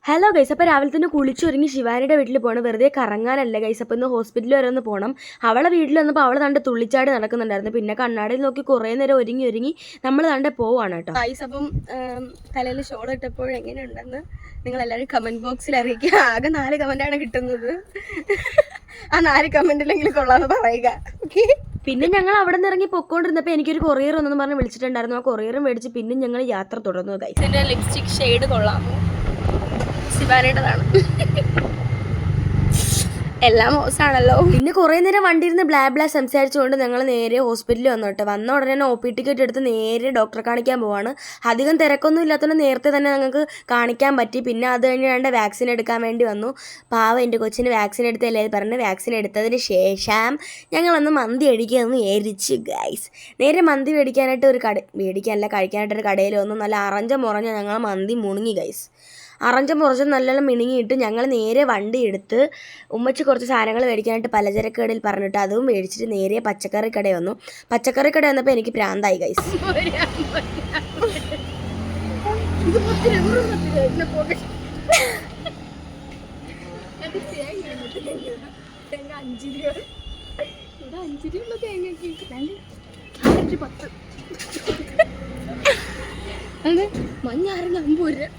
Hello guys, അപ്പോൾ രാവിലെ തന്നെ കുളിച്ചൊരുങ്ങി ശിവാനിയുടെ വീട്ടിൽ പോകണം. വെറുതെ കറങ്ങാനല്ല ഗൈസ്. അപ്പോൾ ഇന്ന് ഹോസ്പിറ്റലിൽ വരെ ഒന്ന് പോകണം. അവളെ വീട്ടിൽ വന്നപ്പോൾ അവൾ തണ്ട് തുള്ളിച്ചാടി നടക്കുന്നുണ്ടായിരുന്നു. പിന്നെ കണ്ണാടിയിൽ നോക്കി കുറേ നേരം ഒരുങ്ങി നമ്മൾ തണ്ട് പോവാണ് കേട്ടോ ഗൈസ്. അപ്പം തലയിൽ ഷോൾ ഇട്ടപ്പോൾ എങ്ങനെയുണ്ടെന്ന് നിങ്ങളെല്ലാവരും കമൻറ്റ് ബോക്സിൽ അറിയിക്കുക. ആകെ 4 കമൻറ്റാണ് കിട്ടുന്നത്. ആ 4 കമൻറ്റിലെങ്കിലും കൊള്ളാമെന്ന് പറയുക. ഓക്കെ. പിന്നെ ഞങ്ങൾ അവിടെ നിന്ന് ഇറങ്ങി പൊക്കോണ്ടിരുന്നപ്പോൾ എനിക്കൊരു കൊറിയർ ഒന്നെന്ന് പറഞ്ഞ് വിളിച്ചിട്ടുണ്ടായിരുന്നു. ആ കൊറിയറും മേടിച്ച് പിന്നെ ഞങ്ങൾ യാത്ര തുടർന്നു ഗൈസ്. എൻ്റെ ലിപ്സ്റ്റിക് ഷെയ്ഡ് കൊള്ളാമോ? ശിവാനിയുടേതാണ്. എല്ലാം മോശമാണല്ലോ. പിന്നെ കുറേ നേരം വണ്ടി ഇരുന്ന് ബ്ലാ സംസാരിച്ചുകൊണ്ട് ഞങ്ങൾ നേരെ ഹോസ്പിറ്റലിൽ വന്ന ഉടനെ OP ടിക്കറ്റ് എടുത്ത് നേരെ ഡോക്ടറെ കാണിക്കാൻ പോവാണ്. അധികം തിരക്കൊന്നും ഇല്ലാത്തതുകൊണ്ട് നേരത്തെ തന്നെ ഞങ്ങൾക്ക് കാണിക്കാൻ പറ്റി. പിന്നെ അത് കഴിഞ്ഞ് വാക്സിൻ എടുക്കാൻ വേണ്ടി വന്നു. പാവം എൻ്റെ കൊച്ചിന് വാക്സിൻ എടുത്തല്ലേ പറഞ്ഞ് വാക്സിൻ എടുത്തതിന് ശേഷം ഞങ്ങളൊന്ന് മന്തി അടിക്കാമെന്ന് വിചാരിച്ചു ഗൈസ്. നേരെ മന്തി കഴിക്കാനായിട്ടൊരു കടയിൽ വന്നു. നല്ല അറഞ്ച ഞങ്ങൾ മന്തി മുണുങ്ങി ഗൈസ്. അറഞ്ച നല്ല മിണുങ്ങിയിട്ട് ഞങ്ങൾ നേരെ വണ്ടി എടുത്ത് ഉമ്മച്ചി കുറച്ച് സാധനങ്ങൾ മേടിക്കാനായിട്ട് പലചരക്ക് കടയിൽ പറഞ്ഞിട്ട് അതും മേടിച്ചിട്ട് നേരെ പച്ചക്കറി കട വന്നു. പച്ചക്കറി കട വന്നപ്പോൾ എനിക്ക് പ്രാന്തായി ഗൈസ്. മഞ്ഞാറിന് 50 രൂപ.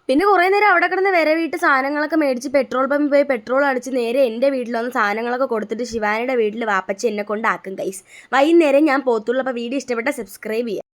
പിന്നെ കുറേ നേരം അവിടെ കിടന്ന് വിരവിട്ട് സാധനങ്ങളൊക്കെ മേടിച്ച് പെട്രോൾ പമ്പിൽ പോയി പെട്രോൾ അടിച്ച് നേരെ എൻ്റെ വീട്ടിൽ വന്ന് സാധനങ്ങളൊക്കെ കൊടുത്തിട്ട് ശിവാനിയുടെ വീട്ടിൽ വാപ്പച്ചി എന്നെ കൊണ്ടാക്കും ഗൈസ്. വൈകുന്നേരം ഞാൻ പോത്തുള്ളൂ. അപ്പോൾ വീഡിയോ ഇഷ്ടപ്പെട്ട സബ്സ്ക്രൈബ് ചെയ്യുക.